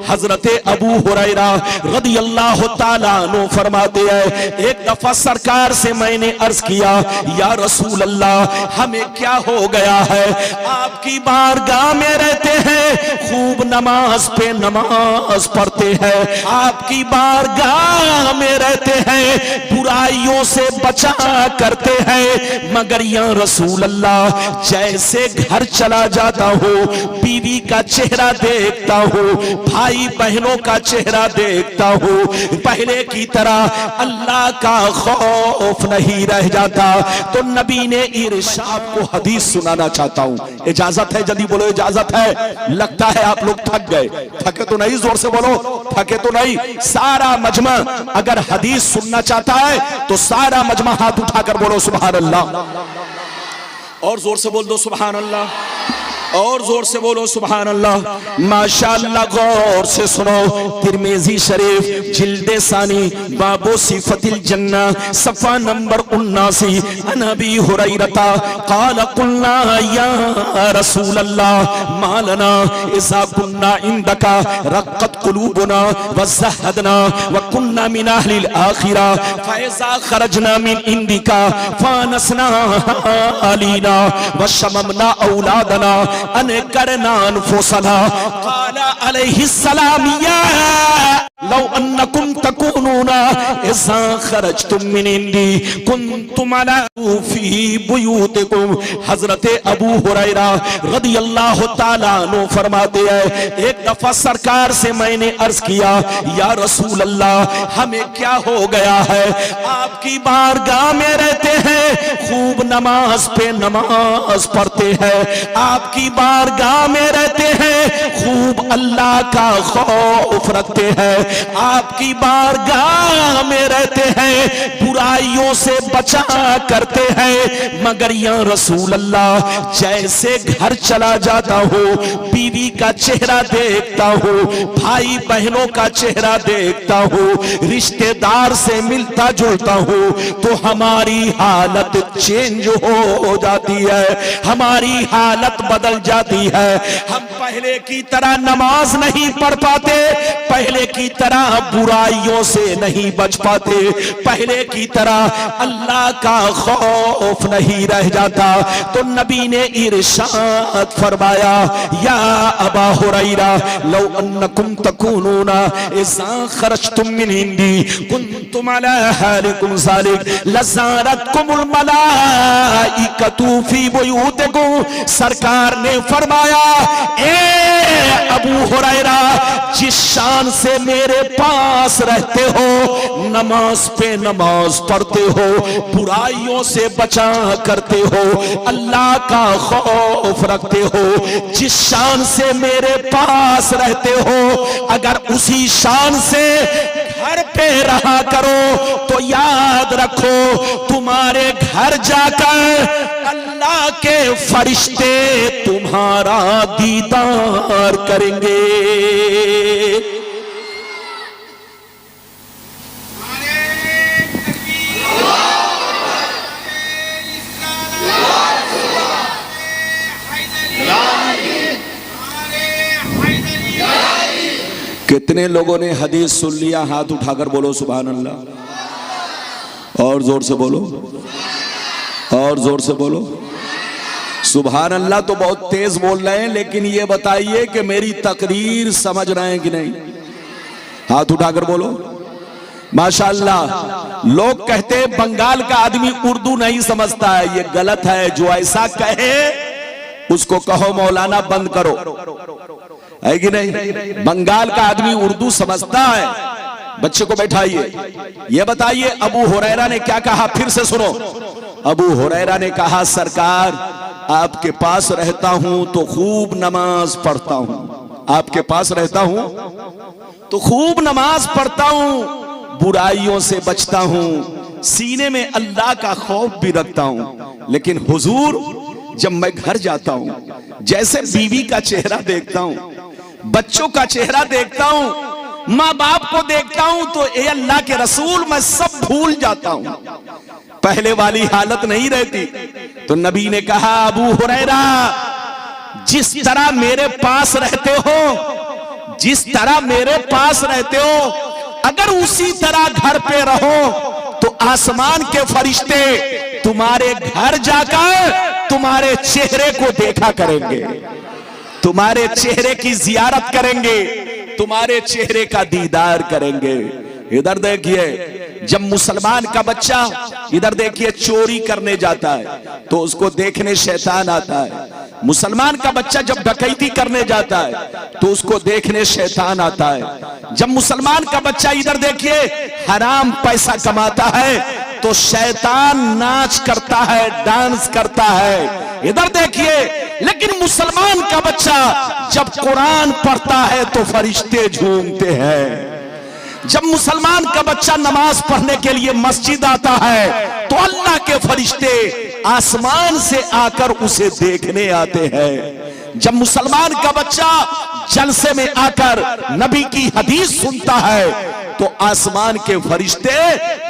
हजरत अबू हुरैरा रदियल्लाहु ताला अन्हु फरमाते हैं, एक दफा सरकार से मैंने अर्ज किया, या रसूल अल्लाह हमें क्या हो गया है, आपकी बारगाह में रहते हैं, खूब नमाज पे नमाज पढ़ते हैं, आपकी बारगाह में रहते हैं, बुराइयों से बचा करते हैं, मगर या रसूल अल्लाह जैसे घर चला जाता हूँ, बीवी का चेहरा देखता हूँ, भाई बहनों का चेहरा देखता हूँ, पहले की तरह अल्लाह का खौफ नहीं रह जाता। तो नबी ने इरशाद को हदीस सुनाना चाहता हूँ, इजाजत है? जल्दी बोलो इजाजत है? लगता है आप लोग थक गए, थके तो नहीं? जोर से बोलो, थके तो नहीं? सारा मजमा अगर हदीस सुनना चाहता है तो सारा मजमा हाथ उठाकर बोलो सुभान अल्लाह, और जोर से बोल दो सुभान अल्लाह, और जोर से बोलो सुभान अल्लाह। माशाअल्लाह, गौर से सुनो, तिरमिज़ी शरीफ जिल्दे सानी बाबो सिफतिल जन्ना सफ़ा नंबर 79, अन अबी हुरैरता क़ाल क़ुलना या रसूल अल्लाह मा लना इज़ा कुन्ना इंदका रक़्क़त क़ुलूबुना व ज़हदना व कुन्ना मिन अहलिल आखिरा फ़इज़ा ख़रजना मिन इंदिका फ़ानसना अलीना व शममना औलादना अन करना अनफुसना। क़ाला अलैहिस्सलाम या लौ अन्नकुम तकूनूना इज़ा ख़रजतुम मिन इंदी कुन्तुम अला फी बुयूतिकुम। हज़रत अबू हुरैरा रदियल्लाहु ताला अन्हु फरमाते हैं, एक दफा सरकार से मैंने अर्ज किया, या रसूल अल्लाह हमें क्या हो गया है, आपकी बारगाह में रहते हैं, खूब नमाज पे नमाज पढ़ते हैं, आपकी बारगाह में रहते हैं, खूब अल्लाह का खौफ रखते हैं, आपकी बारगाह में रहते हैं, बुराइयों से बचा करते हैं, मगर या रसूल अल्लाह जैसे घर चला जाता हूँ, बीवी का चेहरा देखता हूँ, भाई बहनों का चेहरा देखता हूँ, रिश्तेदार से मिलता जुलता हूँ, तो हमारी हालत चेंज हो जाती है, हमारी हालत बदल जाती है। हम पहले की तरह नमाज नहीं पढ़ पाते, पहले की तरह बुराइयों से नहीं बच पाते, पहले की तरह अल्लाह का खौफ नहीं रह जाता। तो नबी ने इरशाद फरमाया, या अबा हुरैरा लौ अन्नकुम तकूनूना इज़ा खरजतुम मिन इंदी कुन्तुम अला हालिकुम ज़ालिक लज़ारतकुमुल मलाइकतु फी बुयूतिकुम। सरकार ने फरमाया, ए अबू हुरैरा, जिस शान से मेरे पास रहते हो, नमाज पे नमाज पढ़ते हो, बुराइयों से बचा करते हो, अल्लाह का खौफ रखते हो, जिस शान से मेरे पास रहते हो, अगर उसी शान से घर पे रहा करो तो याद रखो, तुम्हारे घर जाकर अल्लाह के फरिश्ते तुम्हारा दीदार करेंगे। कितने लोगों ने हदीस सुन लिया? हाथ उठाकर बोलो सुभान अल्लाह, और जोर से बोलो, और जोर से बोलो सुभान अल्लाह। तो बहुत तेज बोल रहे हैं, लेकिन ये बताइए कि मेरी तकरीर समझ रहे हैं कि नहीं? हाथ उठाकर बोलो माशाअल्लाह। लोग कहते हैं बंगाल का आदमी उर्दू नहीं समझता है, ये गलत है। जो ऐसा कहे उसको कहो मौलाना बंद करो, है कि नहीं? बंगाल का आदमी उर्दू समझता है। बच्चे को बैठाइए, ये बताइए अबू हुरैरा ने क्या कहा, फिर से सुनो। अबू हुरैरा ने कहा, सरकार आपके पास रहता हूं तो खूब नमाज पढ़ता हूं, आपके पास रहता हूं तो खूब नमाज पढ़ता हूं, बुराइयों से बचता हूं, सीने में अल्लाह का खौफ भी रखता हूं। लेकिन हुजूर, जब मैं घर जाता हूं, जैसे बीवी का चेहरा देखता हूं, बच्चों का चेहरा देखता हूं, माँ बाप को देखता हूं, तो ए अल्लाह के रसूल, मैं सब भूल जाता हूं, पहले वाली हालत नहीं रहती। तो नबी ने कहा, अबू हुरैरा, जिस तरह मेरे पास रहते हो, जिस तरह मेरे पास रहते हो अगर उसी तरह घर पे रहो तो आसमान के फरिश्ते तुम्हारे घर जाकर तुम्हारे चेहरे को देखा करेंगे, तुम्हारे चेहरे की जियारत करेंगे, तुम्हारे चेहरे का दीदार करेंगे। इधर देखिए, जब मुसलमान का बच्चा इधर देखिए चोरी करने जाता है तो उसको देखने शैतान आता है। मुसलमान का बच्चा जब डकैती करने जाता है तो उसको देखने शैतान आता है। जब मुसलमान का बच्चा इधर देखिए हराम पैसा कमाता है तो शैतान नाच करता है, डांस करता है। इधर देखिए, लेकिन मुसलमान का बच्चा जब कुरान पढ़ता है तो फरिश्ते झूमते हैं। जब मुसलमान का बच्चा नमाज पढ़ने के लिए मस्जिद आता है तो अल्लाह के फरिश्ते आसमान से आकर उसे देखने आते हैं। जब मुसलमान का बच्चा जलसे में आकर नबी की हदीस सुनता है तो आसमान के फरिश्ते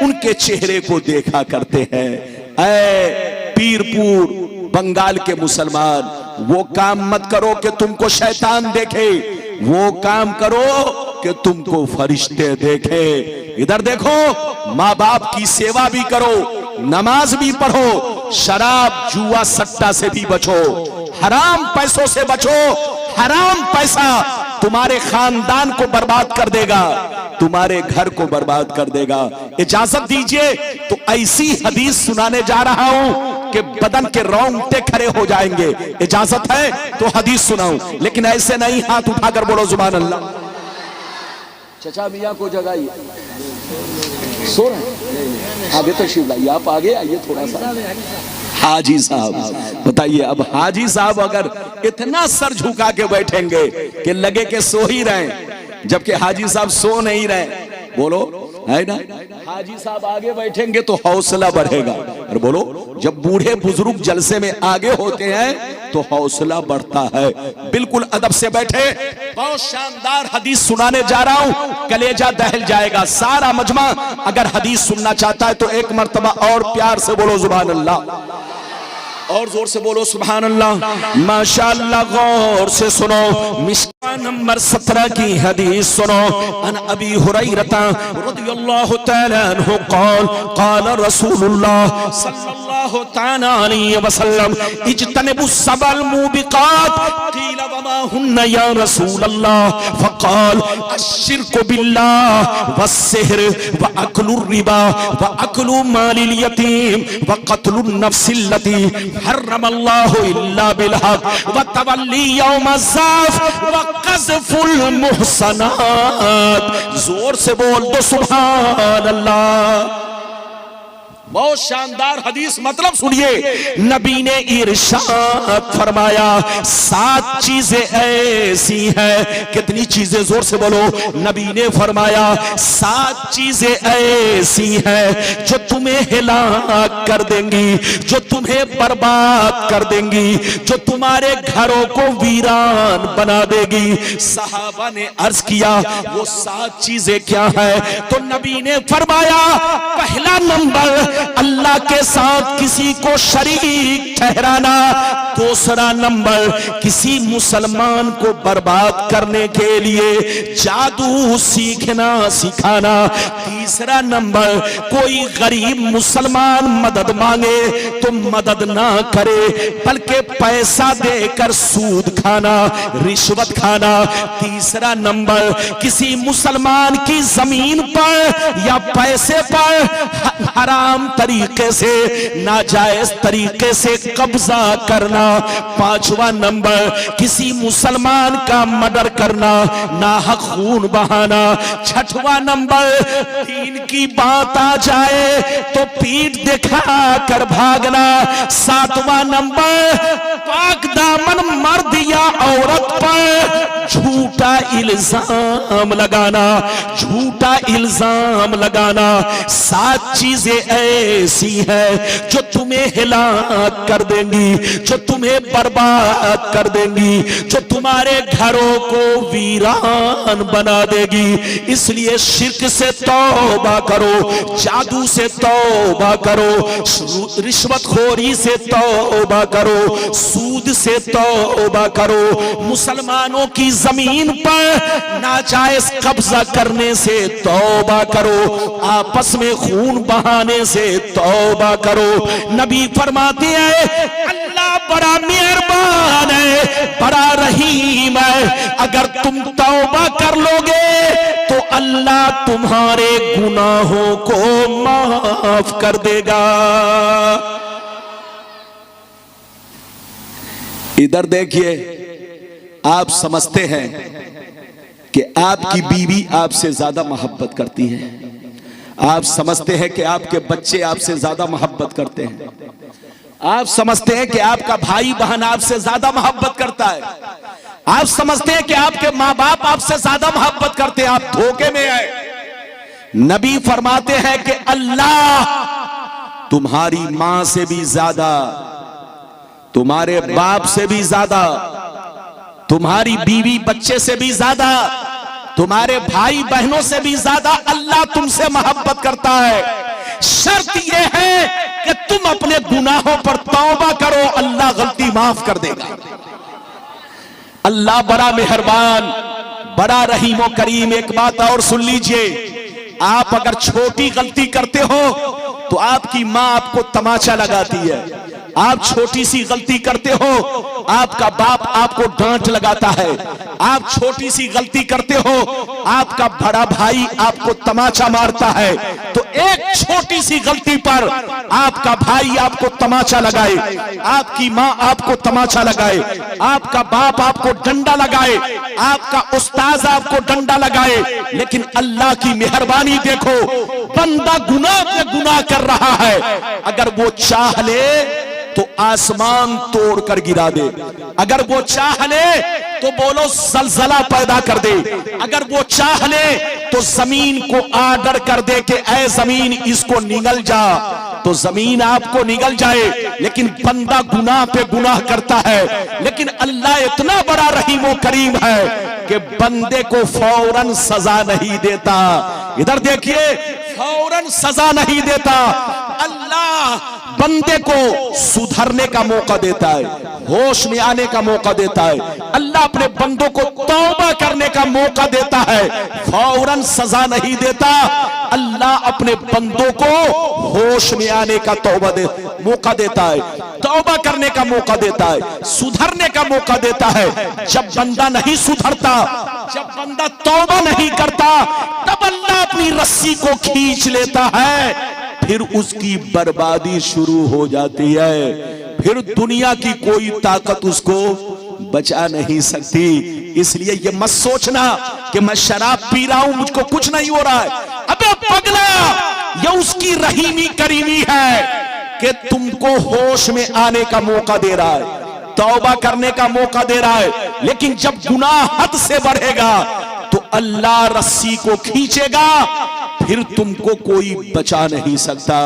उनके चेहरे को देखा करते हैं। ऐ पीरपुर बंगाल के मुसलमान, वो काम मत करो कि तुमको शैतान देखे, वो काम करो कि तुमको फरिश्ते देखे। इधर देखो, माँ बाप की सेवा भी करो, नमाज भी पढ़ो, शराब जुआ सट्टा से भी बचो, हराम पैसों से बचो। हराम पैसा तुम्हारे खानदान को बर्बाद कर देगा, तुम्हारे घर को बर्बाद कर देगा। इजाजत दीजिए तो ऐसी हदीस सुनाने जा रहा हूं कि बदन के रोंगटे खड़े हो जाएंगे। इजाजत है तो हदीस सुनाऊं, लेकिन ऐसे नहीं हाथ उठाकर बोलो सुभान अल्लाह। चचा मियाँ को जगाइए, सो रहे आगे तशरीफ लाइए, आप आगे आइए थोड़ा सा। हाजी साहब बताइए, अब हाजी साहब अगर इतना सर झुका के बैठेंगे कि लगे कि सो ही रहे, जबकि हाजी साहब सो नहीं रहे, बोलो है ना। हाजी साहब आगे बैठेंगे तो हौसला बढ़ेगा। और बोलो, जब बूढ़े बुजुर्ग जलसे में आगे होते हैं तो हौसला बढ़ता है। बिल्कुल अदब से बैठे, बहुत शानदार हदीस सुनाने जा रहा हूं, कलेजा दहल जाएगा सारा मजमा। अगर हदीस सुनना चाहता है तो एक मर्तबा और प्यार से बोलो सुभान अल्लाह, और जोर से बोलो सुभान अल्लाह। माशाअल्लाह, गौर से सुनो, मिशका नंबर 17 की हदीस सुनो। अन अबी हुरैरा रदियल्लाहु तआला अन्हु क़ाल क़ाल रसूलुल्लाह सल्लल्लाहु तआला अलैहि वसल्लम इज्तनिबु सबल मुबिकात क़ील वमा हुन्ना या रसूलल्लाह फ़क़ाल अश्शिरकु बिल्लाह वस्सिह्र व अक्लुर रिबा व अक्लु मालिल यतीम व क़त्लुन नफ्सिल्लती हर्रमल्लाहु इल्ला बिलहक व तवल्ली यौमज़्ज़ाफ व क़ज़्फ़ुल मुहसनात। जोर से बोल दो सुभान अल्लाह। बहुत शानदार हदीस, मतलब सुनिए, नबी ने इरशाद फरमाया 7 चीजें ऐसी हैं। कितनी चीजें? जोर से बोलो। नबी ने फरमाया 7 चीजें ऐसी हैं जो तुम्हें हिलाक कर देंगी, जो तुम्हें बर्बाद कर देंगी, जो तुम्हारे घरों को वीरान बना देगी। सहाबा ने अर्ज किया वो 7 चीजें क्या है? तो नबी ने फरमाया पहला नंबर अल्लाह के साथ किसी को शरीक ठहराना, दूसरा नंबर किसी मुसलमान को बर्बाद करने के लिए जादू सीखना सिखाना, तीसरा नंबर कोई गरीब मुसलमान मदद मांगे तो मदद ना करे बल्कि पैसा देकर सूद खाना, रिश्वत खाना, तीसरा नंबर किसी मुसलमान की जमीन पर या पैसे पर हराम तरीके से, नाजायज तरीके से कब्जा करना, पांचवा नंबर किसी मुसलमान का मर्डर करना, नाहक खून बहाना, छठवां नंबर दीन की बात आ जाए तो पीठ दिखा कर भागना, सातवां नंबर पाक दामन मर्द या औरत पर झूठा इल्जाम लगाना, झूठा इल्जाम लगाना। 7 चीजें ऐसी है जो तुम्हें हिलाक कर देंगी, जो तुम्हें बर्बाद कर देंगी, जो तुम्हारे घरों को वीरान बना देगी। इसलिए शिर्क से तौबा करो, जादू से तौबा करो, रिश्वतखोरी से तौबा करो, सूद से तौबा करो, मुसलमानों की जमीन पर नाजायज कब्जा करने से तौबा करो, आपस में खून बहाने से तौबा करो। नबी फरमाते हैं अल्लाह बड़ा मेहरबान है, बड़ा रहीम है। अगर तुम तौबा कर लोगे तो अल्लाह तुम्हारे गुनाहों को माफ कर देगा। इधर देखिए, आप समझते हैं कि आपकी बीवी आपसे ज्यादा मोहब्बत करती है, आप समझते हैं कि आपके बच्चे आपसे ज्यादा मोहब्बत करते हैं, आप समझते हैं कि आपका भाई बहन आपसे ज्यादा मोहब्बत करता है, आप समझते हैं कि आपके माँ बाप आपसे ज्यादा मोहब्बत करते हैं। आप धोखे में आए। नबी फरमाते हैं कि अल्लाह तुम्हारी मां से भी ज्यादा, तुम्हारे बाप से भी ज्यादा, तुम्हारी बीवी बच्चे से भी ज्यादा, तुम्हारे भाई बहनों से भी ज्यादा अल्लाह तुमसे मोहब्बत करता है। शर्त यह है कि तुम अपने गुनाहों पर तौबा करो, अल्लाह गलती माफ कर देगा। अल्लाह बड़ा मेहरबान, बड़ा रहीम करीम। एक बात और सुन लीजिए, आप अगर छोटी गलती करते हो तो आपकी मां आपको तमाचा लगाती है, आप छोटी सी गलती करते हो आपका बाप आपको डांट लगाता है, आप छोटी सी गलती करते हो आपका बड़ा भाई आपको तमाचा मारता है। तो एक छोटी सी गलती पर आपका भाई आपको तमाचा लगाए, आपकी मां आपको तमाचा लगाए, आपका बाप आपको डंडा लगाए, आपका उस्ताद आपको डंडा लगाए, लेकिन अल्लाह की मेहरबानी देखो, बंदा गुनाह पे गुनाह कर रहा है, अगर वो चाह ले तो आसमान तोड़कर गिरा दे, अगर वो चाह ले तो बोलो जलजला पैदा कर दे, अगर वो चाह ले तो जमीन को आर्डर कर दे कि ऐ जमीन इसको निगल जा, तो जमीन आपको निगल जाए। लेकिन बंदा गुनाह पे गुनाह करता है, लेकिन अल्लाह इतना बड़ा रहीम व करीम है कि बंदे को फौरन सजा नहीं देता। इधर देखिए, फौरन सजा नहीं देता, अल्लाह बंदे को सुधरने का मौका देता है, होश में आने का मौका देता है, अल्लाह अपने बंदों को तौबा करने का मौका देता है, फौरन सजा नहीं देता। अल्लाह अपने बंदों को होश में आने का मौका देता है, तौबा करने का मौका देता है, सुधरने का मौका देता है। जब बंदा नहीं सुधरता, जब बंदा तौबा नहीं करता, तब अल्लाह अपनी रस्सी को खींच लेता है, फिर उसकी बर्बादी शुरू हो जाती है, फिर दुनिया की कोई ताकत उसको बचा नहीं सकती। इसलिए ये मत सोचना कि मैं शराब पी रहा हूं मुझको कुछ नहीं हो रहा है। अबे पगला, ये उसकी रहीमी करीमी है कि तुमको होश में आने का मौका दे रहा है, तौबा करने का मौका दे रहा है। लेकिन जब गुनाह हद से बढ़ेगा तो अल्लाह रस्सी को खींचेगा, फिर तुमको कोई बचा नहीं सकता।